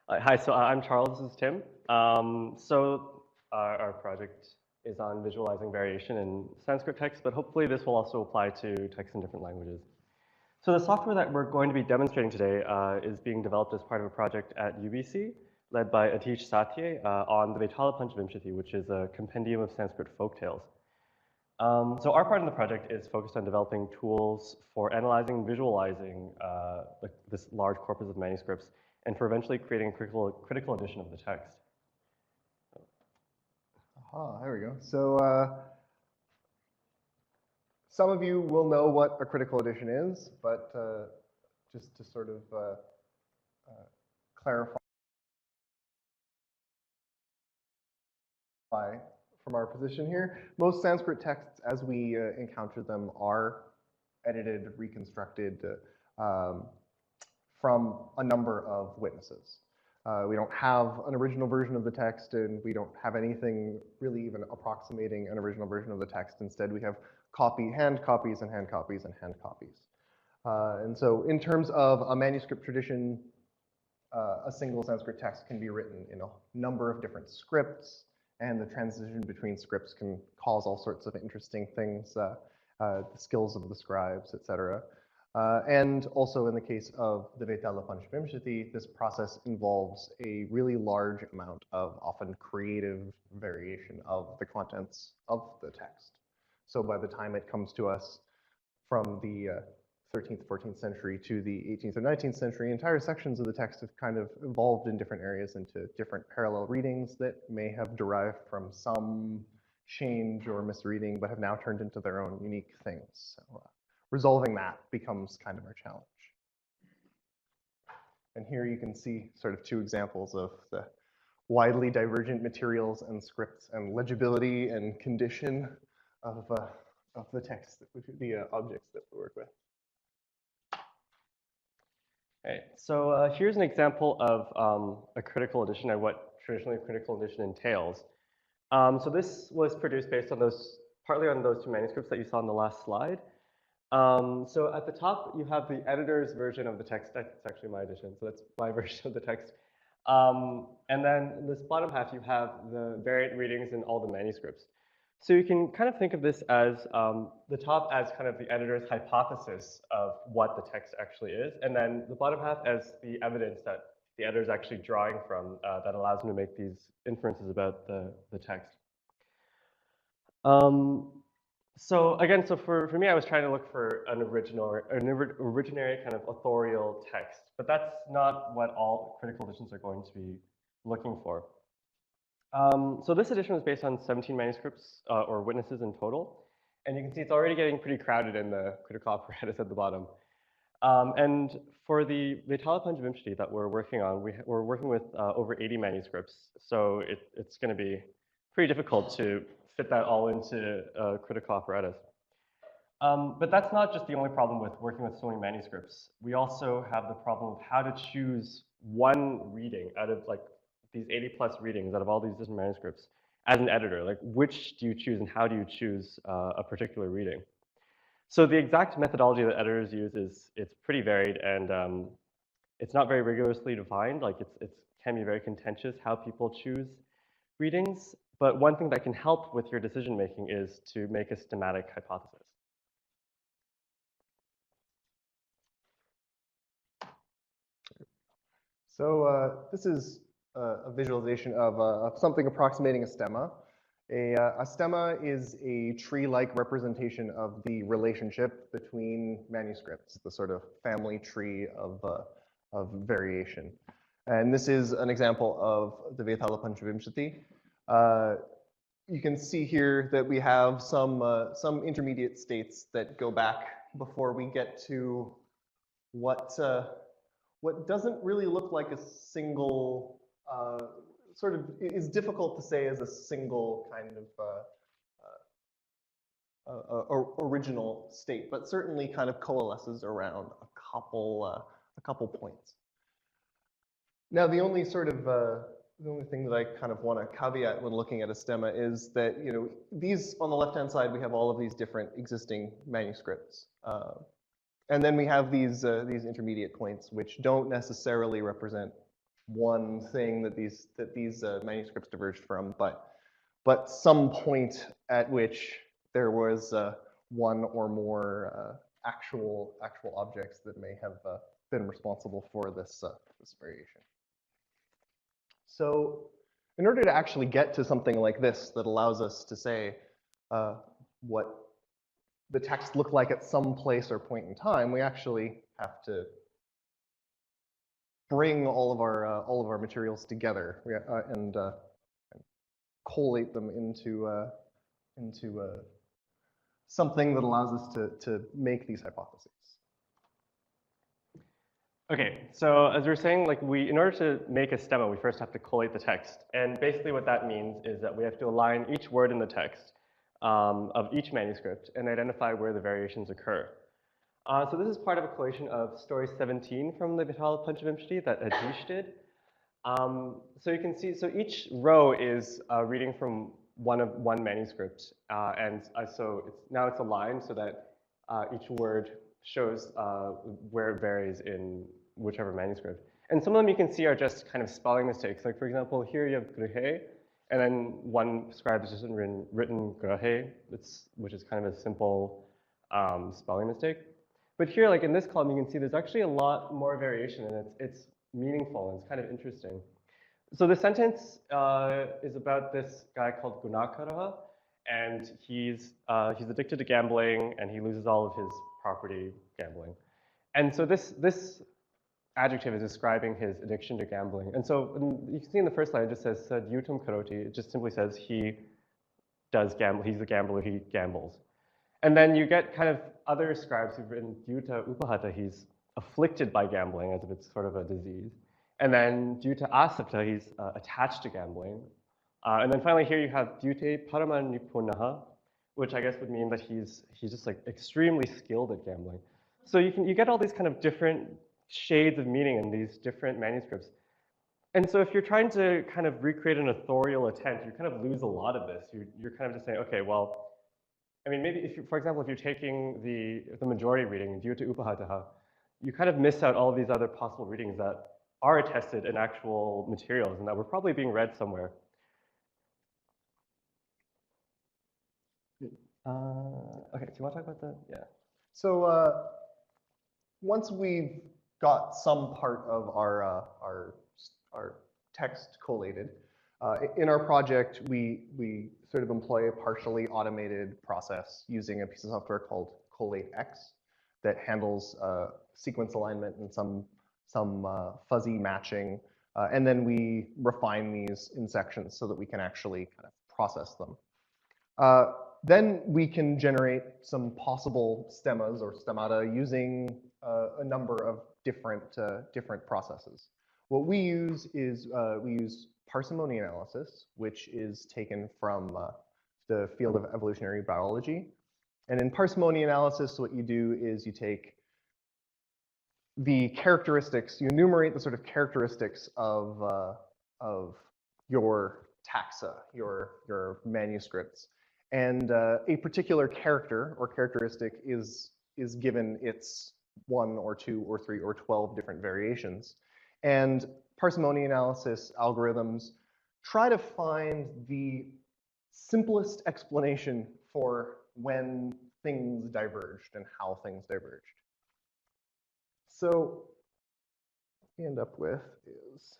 Hi, so I'm Charles, this is Tim. Our project is on visualizing variation in Sanskrit text, but hopefully this will also apply to text in different languages. So the software that we're going to be demonstrating today is being developed as part of a project at UBC, led by Atish Satye on the Vetala Panchavimshati, which is a compendium of Sanskrit folktales. So our part of the project is focused on developing tools for analyzing and visualizing this large corpus of manuscripts, and for eventually creating a critical edition of the text. There we go. So some of you will know what a critical edition is, but just to sort of clarify from our position here, most Sanskrit texts as we encounter them are edited, reconstructed from a number of witnesses. We don't have an original version of the text, and we don't have anything really even approximating an original version of the text. Instead, we have hand copies and hand copies and hand copies. And so in terms of a manuscript tradition, a single Sanskrit text can be written in a number of different scripts, and the transition between scripts can cause all sorts of interesting things, the skills of the scribes, etc. And also in the case of the Vetala Panchavimshati, this process involves a really large amount of often creative variation of the contents of the text. So by the time it comes to us from the 13th, 14th century to the 18th or 19th century, entire sections of the text have kind of evolved in different areas into different parallel readings that may have derived from some change or misreading, but have now turned into their own unique things. So, resolving that becomes kind of our challenge. And here you can see sort of two examples of the widely divergent materials and scripts and legibility and condition of the text, the objects that we work with. Okay, so here's an example of a critical edition and what traditionally a critical edition entails. So this was produced based on partly on those two manuscripts that you saw in the last slide. So at the top, you have the editor's version of the text. That's actually my edition, so that's my version of the text. And then in this bottom half, you have the variant readings in all the manuscripts. So you can kind of think of this as the top as kind of the editor's hypothesis of what the text actually is, and then the bottom half as the evidence that the editor is actually drawing from that allows him to make these inferences about the text. So again, so for me, I was trying to look for an originary kind of authorial text, but that's not what all critical editions are going to be looking for. So this edition was based on 17 manuscripts or witnesses in total, and you can see it's already getting pretty crowded in the critical apparatus at the bottom. And for the Vetala Panchavimshati that we're working on, we're working with over 80 manuscripts, so it's going to be pretty difficult to fit that all into a critical apparatus. But that's not just the only problem with working with so many manuscripts. We also have the problem of how to choose one reading out of like these 80+ readings out of all these different manuscripts as an editor. Like, which do you choose and how do you choose a particular reading? So the exact methodology that editors use it's pretty varied, and it's not very rigorously defined. Like, it can be very contentious how people choose readings. But one thing that can help with your decision making is to make a systematic hypothesis. So this is a visualization of something approximating a stemma. A stemma is a tree-like representation of the relationship between manuscripts, the sort of family tree of variation. And this is an example of the Vetala Panchavimshati. You can see here that we have some intermediate states that go back before we get to what doesn't really look like a single, sort of is difficult to say as a single kind of original state, but certainly kind of coalesces around a couple points. Now, the only thing that I kind of want to caveat when looking at a stemma is that, you know, these on the left-hand side, we have all of these different existing manuscripts. And then we have these intermediate points, which don't necessarily represent one thing that these manuscripts diverged from, but some point at which there was one or more actual objects that may have been responsible for this this variation. So in order to actually get to something like this that allows us to say what the text looked like at some place or point in time, we actually have to bring all of our materials together and collate them into something that allows us to make these hypotheses. Okay, so as we were saying, like in order to make a stemma, we first have to collate the text. And basically what that means is that we have to align each word in the text of each manuscript and identify where the variations occur. So this is part of a collation of story 17 from the Vital Panchavimshti that Ajish did. So you can see, so each row is reading from one manuscript, so now it's aligned so that each word shows where it varies in whichever manuscript. And some of them you can see are just kind of spelling mistakes. Like for example, here you have grahe, and then one scribe has just written grahe, which is kind of a simple spelling mistake. But here, like in this column, you can see there's actually a lot more variation, and it's meaningful and it's kind of interesting. So the sentence is about this guy called Gunakara, and he's addicted to gambling, and he loses all of his property gambling. And so this adjective is describing his addiction to gambling. And so you can see in the first line, it just says Yutum Karoti. It just simply says he does gamble. He's a gambler. He gambles. And then you get kind of other scribes who've written Dyuta Upahata. He's afflicted by gambling as if it's sort of a disease. And then Dyuta Asakta, he's attached to gambling. And then finally here you have Dyute Paramanipunaha, which I guess would mean that he's just like extremely skilled at gambling. So you get all these kind of different shades of meaning in these different manuscripts. And so if you're trying to kind of recreate an authorial attempt, you kind of lose a lot of this. You're kind of just saying, okay, well, I mean, maybe if you, for example, if you're taking the majority reading, Dyuta Upahataha, you kind of miss out all of these other possible readings that are attested in actual materials and that were probably being read somewhere. Okay, do you want to talk about that? Yeah. So once we've got some part of our text collated, in our project, we sort of employ a partially automated process using a piece of software called CollateX that handles sequence alignment and some fuzzy matching, and then we refine these in sections so that we can actually kind of process them. Then we can generate some possible stemmas or stemmata using a number of different processes. What we use is we use Parsimony Analysis, which is taken from the field of evolutionary biology. And in Parsimony Analysis, what you do is you take the characteristics, you enumerate the sort of characteristics of your taxa, your manuscripts. And a particular character or characteristic is given its 1 or 2 or 3 or 12 different variations. And parsimony analysis algorithms try to find the simplest explanation for when things diverged and how things diverged. So what we end up with is,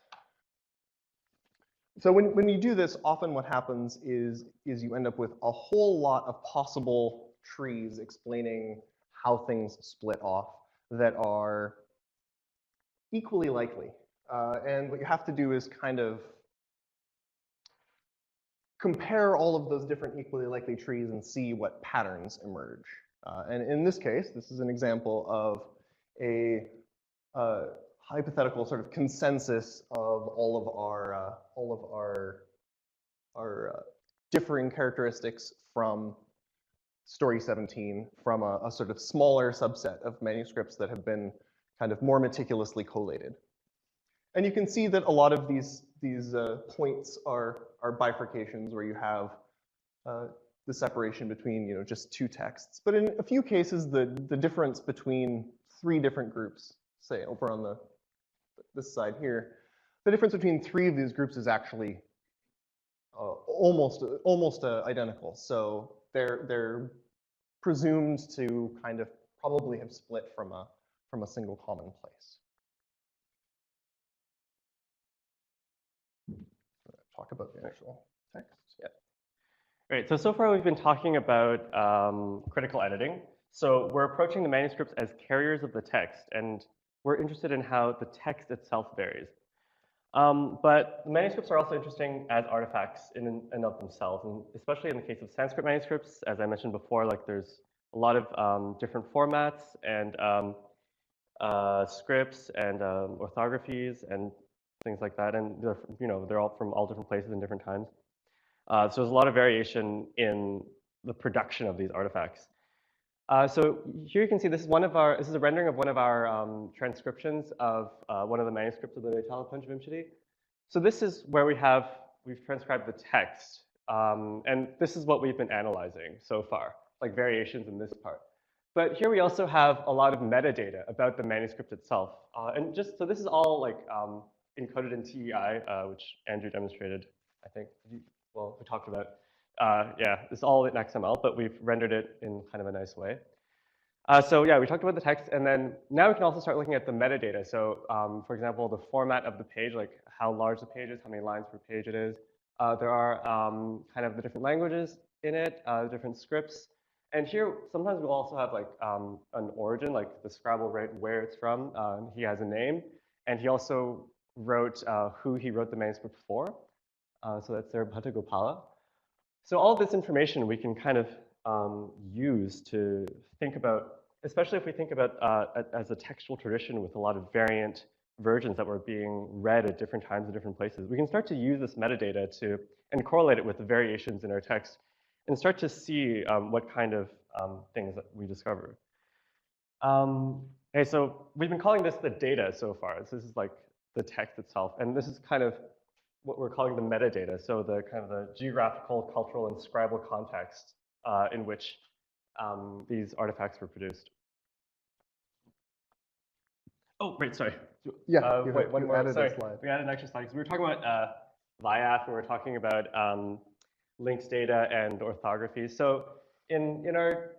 so when you do this, often what happens is you end up with a whole lot of possible trees explaining how things split off that are equally likely. And what you have to do is kind of compare all of those different equally likely trees and see what patterns emerge. And in this case, this is an example of a hypothetical sort of consensus of all of our differing characteristics from story 17 from a sort of smaller subset of manuscripts that have been kind of more meticulously collated. And you can see that a lot of these points are bifurcations where you have the separation between just two texts. But in a few cases, the difference between 3 different groups, say over on this side here, the difference between 3 of these groups is actually almost identical. So they're presumed to kind of probably have split from a single common place. Talk about the actual text. Yeah. Great. So far we've been talking about critical editing. So we're approaching the manuscripts as carriers of the text, and we're interested in how the text itself varies. But the manuscripts are also interesting as artifacts in and of themselves, and especially in the case of Sanskrit manuscripts, as I mentioned before, like there's a lot of different formats and scripts and orthographies and things like that, and they're all from all different places and different times. So there's a lot of variation in the production of these artifacts. So here you can see this is a rendering of one of our transcriptions of one of the manuscripts of the Metadata Vimshati. So this is where we've transcribed the text, and this is what we've been analyzing so far, like variations in this part. But here we also have a lot of metadata about the manuscript itself. And just, so this is all like encoded in TEI, which Andrew demonstrated, I think, well, we talked about. Yeah, it's all in XML, but we've rendered it in kind of a nice way. So yeah, we talked about the text, and then now we can also start looking at the metadata. So for example, the format of the page, like how large the page is, how many lines per page it is. There are kind of the different languages in it, the different scripts. And here, sometimes we'll also have like an origin, like the Scrabble wrote where it's from. He has a name, and he also wrote who he wrote the manuscript for. So that's there, Bhatta Gopala. So all this information we can kind of use to think about, especially if we think about as a textual tradition with a lot of variant versions that were being read at different times in different places. We can start to use this metadata and correlate it with the variations in our text and start to see what kind of things that we discover. Okay, so we've been calling this the data so far. So this is like the text itself, and this is kind of what we're calling the metadata, so the kind of the geographical, cultural, and scribal context in which these artifacts were produced. Oh, wait, sorry. Yeah, wait, one more. added Sorry, a slide. we added an extra slide because we were talking about VIAF, and we were talking about linked data and orthography. So in our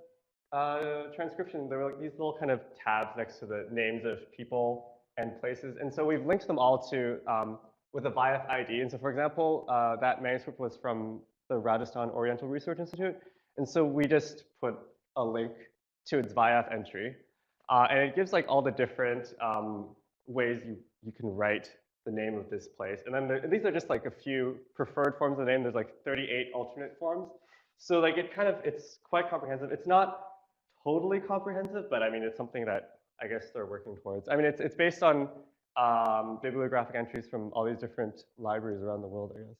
transcription, there were like these little kind of tabs next to the names of people and places, and so we've linked them all to with a VIAF ID. And so, for example, that manuscript was from the Rajasthan Oriental Research Institute, and so we just put a link to its VIAF entry, and it gives like all the different ways you can write the name of this place. And then these are just like a few preferred forms of the name. There's like 38 alternate forms. So like it's quite comprehensive. It's not totally comprehensive, but I mean, it's something that I guess they're working towards. I mean, it's based on bibliographic entries from all these different libraries around the world, I guess.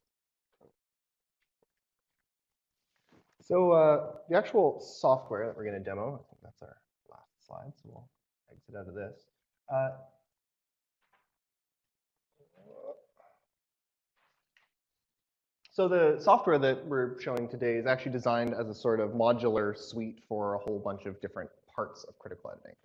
So the actual software that we're going to demo, I think that's our last slide, so we'll exit out of this. So the software that we're showing today is actually designed as a sort of modular suite for a whole bunch of different parts of critical editing.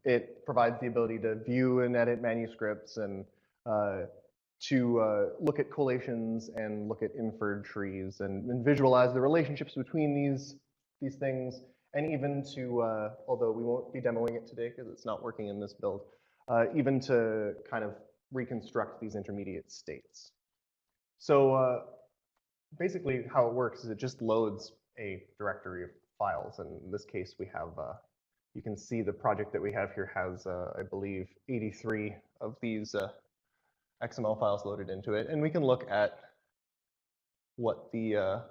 It provides the ability to view and edit manuscripts and to look at collations and look at inferred trees and visualize the relationships between these things, and even to, although we won't be demoing it today because it's not working in this build, even to kind of reconstruct these intermediate states. So basically how it works is it just loads a directory of files, and in this case we have, you can see the project that we have here has, I believe, 83 of these XML files loaded into it, and we can look at what the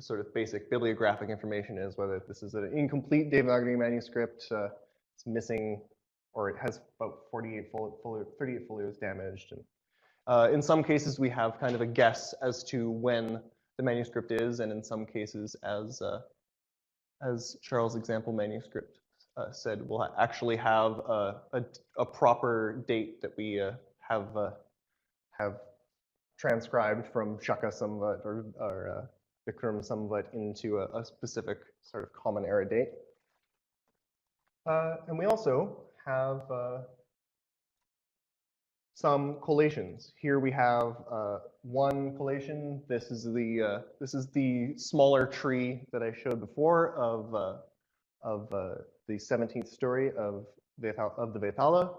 sort of basic bibliographic information is, whether this is an incomplete Devanagari manuscript, it's missing, or it has about 38 folios damaged. And in some cases, we have kind of a guess as to when the manuscript is, and in some cases, as Charles' example manuscript said, we'll actually have a proper date that we have transcribed from Shaka Samvat or Vikram Samvat into a specific sort of common era date. And we also have some collations. Here we have one collation. This is the smaller tree that I showed before of the 17th story of the Vetala,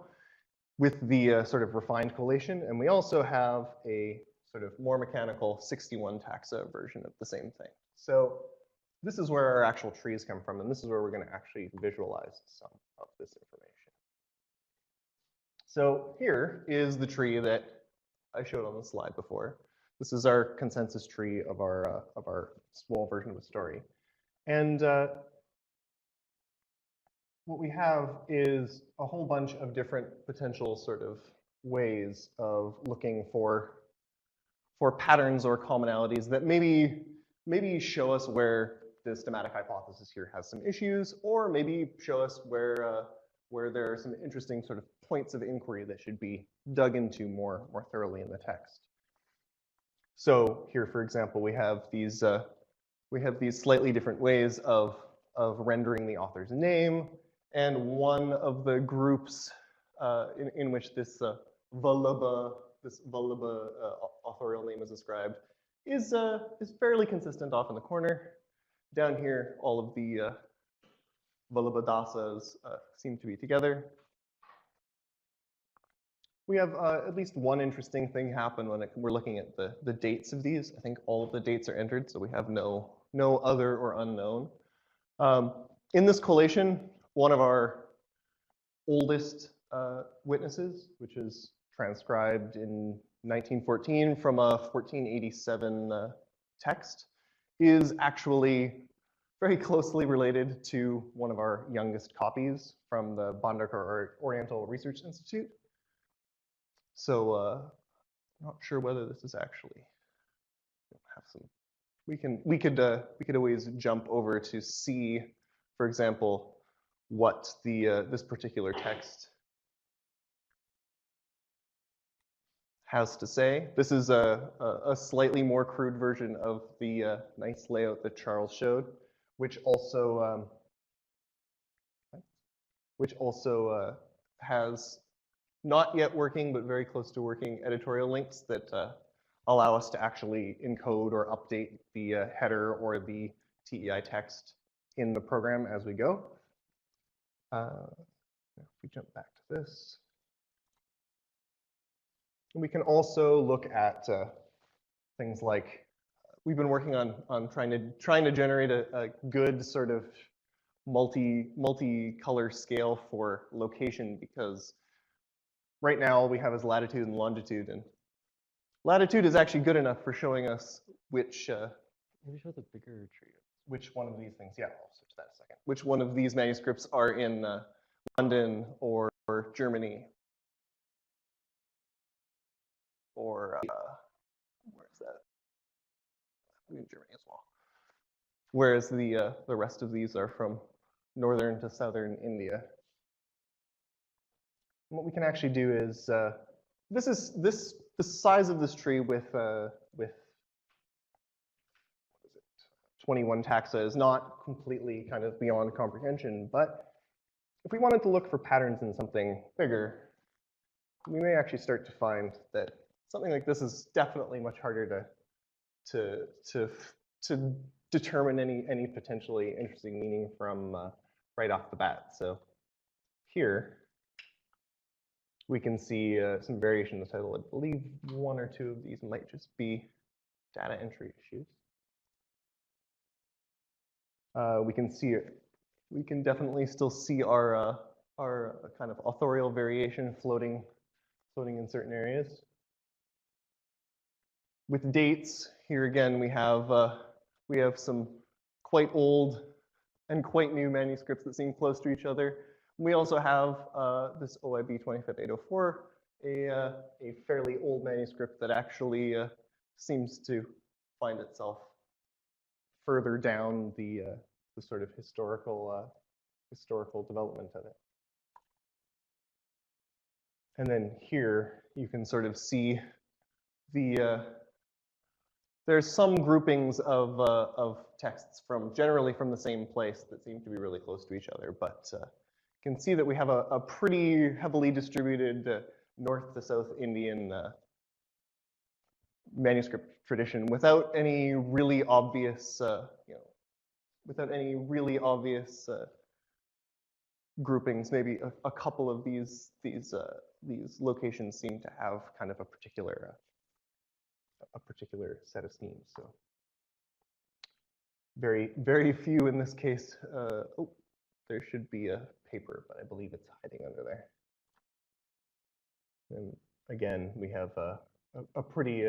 with the sort of refined collation. And we also have a sort of more mechanical 61 taxa version of the same thing. So this is where our actual trees come from, and this is where we're going to actually visualize some of this information. So here is the tree that I showed on the slide before. This is our consensus tree of our small version of a story. And what we have is a whole bunch of different potential sort of ways of looking for patterns or commonalities that maybe show us where the systematic hypothesis here has some issues, or maybe show us where there are some interesting sort of points of inquiry that should be dug into more thoroughly in the text. So here, for example, we have these slightly different ways of rendering the author's name, and one of the groups in which this Vallabha authorial name is ascribed is fairly consistent off in the corner. Down here, all of the Vallabhadasas seem to be together. We have at least one interesting thing happen when we're looking at the dates of these. I think all of the dates are entered, so we have no other or unknown. In this collation, one of our oldest witnesses, which is transcribed in 1914 from a 1487 text, is actually very closely related to one of our youngest copies from the Bhandarkar Oriental Research Institute. So I'm not sure whether this is actually have some. We could always jump over to see, for example, what this particular text has to say. This is a slightly more crude version of the nice layout that Charles showed, which also has not yet working, but very close to working editorial links that allow us to actually encode or update the header or the TEI text in the program as we go. If we jump back to this, we can also look at things like we've been working on trying to generate a good sort of multi-color scale for location, because right now all we have is latitude and longitude, and latitude is actually good enough for showing us which maybe show the bigger tree. Which one of these things? Yeah, I'll switch that in a second. Which one of these manuscripts are in London or Germany, or where's that? In Germany as well. Whereas the rest of these are from northern to southern India. And what we can actually do is the size of this tree with 21 taxa is not completely kind of beyond comprehension, but if we wanted to look for patterns in something bigger, we may actually start to find that something like this is definitely much harder to determine any potentially interesting meaning from right off the bat. So here we can see some variation in the title. I believe one or two of these might just be data entry issues. We can definitely still see our kind of authorial variation floating in certain areas. With dates, here again we have some quite old and quite new manuscripts that seem close to each other. We also have this OIB 25804, a fairly old manuscript that actually seems to find itself further down the sort of historical development of it. And then here you can sort of see there's some groupings of texts generally from the same place that seem to be really close to each other, but you can see that we have a pretty heavily distributed North to South Indian manuscript tradition without any really obvious, without any really obvious groupings. Maybe a couple of these locations seem to have kind of a particular set of schemes. So very few in this case. Oh, there should be a paper, but I believe it's hiding under there. And again, we have a pretty,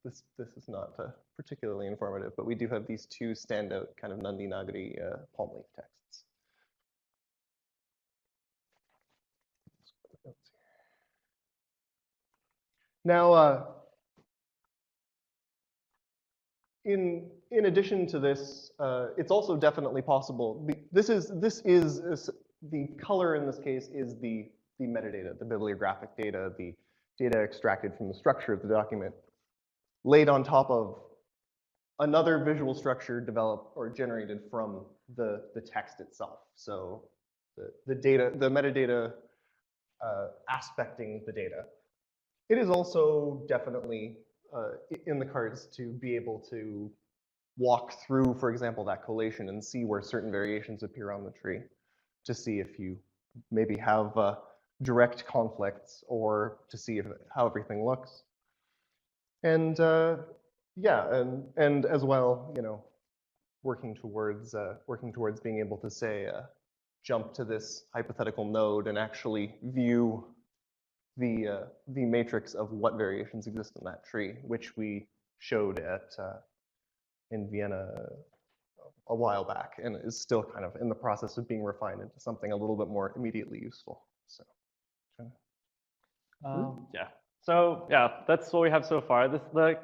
this is not particularly informative, but we do have these two standout kind of Nandi Nagari palm leaf texts. Now, in addition to this, it's also definitely possible. This is the color in this case is the metadata, the bibliographic data, the data extracted from the structure of the document, laid on top of another visual structure developed or generated from the text itself. So the data, the metadata aspecting the data. It is also definitely in the cards to be able to walk through, for example, that collation and see where certain variations appear on the tree, to see if you maybe have direct conflicts, or to see how everything looks. And yeah, and as well, working towards being able to say jump to this hypothetical node and actually view the matrix of what variations exist in that tree, which we showed in Vienna a while back, and is still kind of in the process of being refined into something a little bit more immediately useful. So, yeah. So yeah, that's what we have so far. The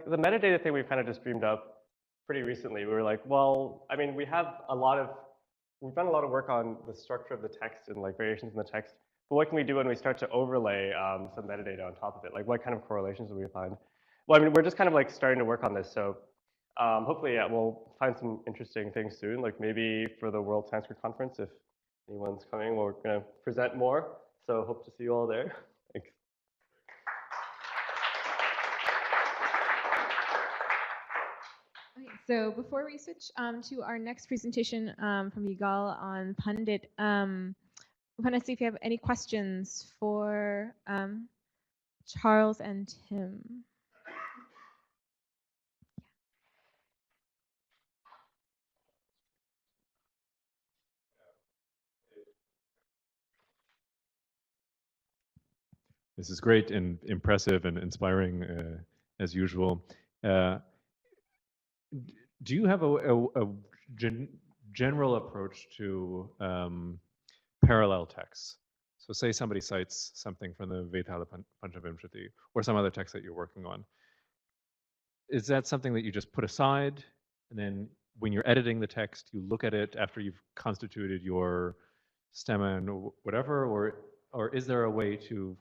metadata thing we've kind of just dreamed up pretty recently. We were like, well, I mean, we've done a lot of work on the structure of the text and like variations in the text. But what can we do when we start to overlay some metadata on top of it? Like, what kind of correlations do we find? Well, I mean, we're just kind of like starting to work on this. So hopefully, yeah, we'll find some interesting things soon. Like maybe for the World Sanskrit Conference, if anyone's coming, we're going to present more. So hope to see you all there. Thanks. Okay, so before we switch to our next presentation from Yigal on Pundit, I want to see if you have any questions for Charles and Tim. This is great and impressive and inspiring as usual. Do you have a general approach to parallel texts? So say somebody cites something from the Vetala Panchavimshati or some other text that you're working on. Is that something that you just put aside, and then when you're editing the text, you look at it after you've constituted your stemma and whatever, or is there a way to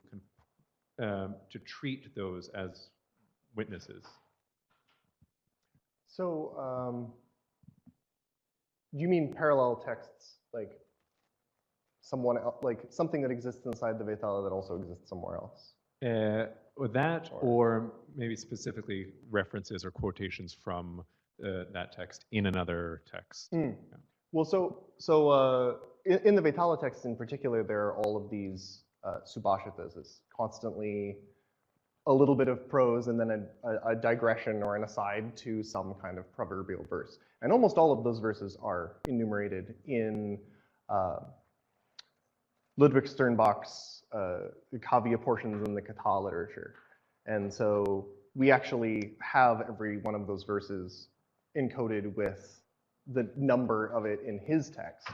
treat those as witnesses? So, do you mean parallel texts, like someone else, like something that exists inside the Vetala that also exists somewhere else? Or that, or maybe specifically references or quotations from that text in another text. Yeah. Well, so in the Vetala text in particular, there are all of these subhashitas. It's constantly a little bit of prose and then a digression or an aside to some kind of proverbial verse. And almost all of those verses are enumerated in Ludwig Sternbach's Kavya portions in the Katha literature. And so we actually have every one of those verses encoded with the number of it in his text.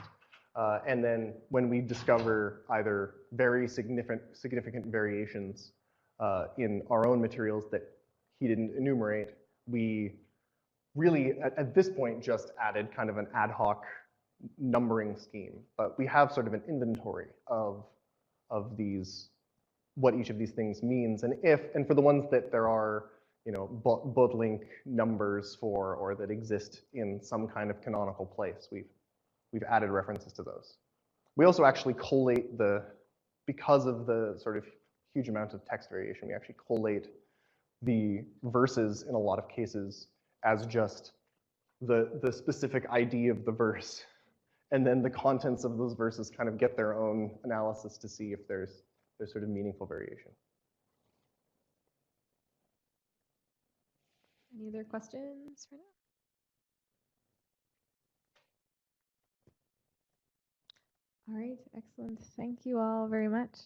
And then when we discover either very significant variations in our own materials that he didn't enumerate, we really, at this point, just added kind of an ad hoc numbering scheme. But we have sort of an inventory of these, what each of these things means, and for the ones that there are, Bodlink numbers for, or that exist in some kind of canonical place, we've added references to those. We also actually collate because of the sort of huge amount of text variation. We actually collate the verses in a lot of cases as just the specific ID of the verse. And then the contents of those verses kind of get their own analysis to see if there's sort of meaningful variation. Any other questions for now? All right, excellent. Thank you all very much.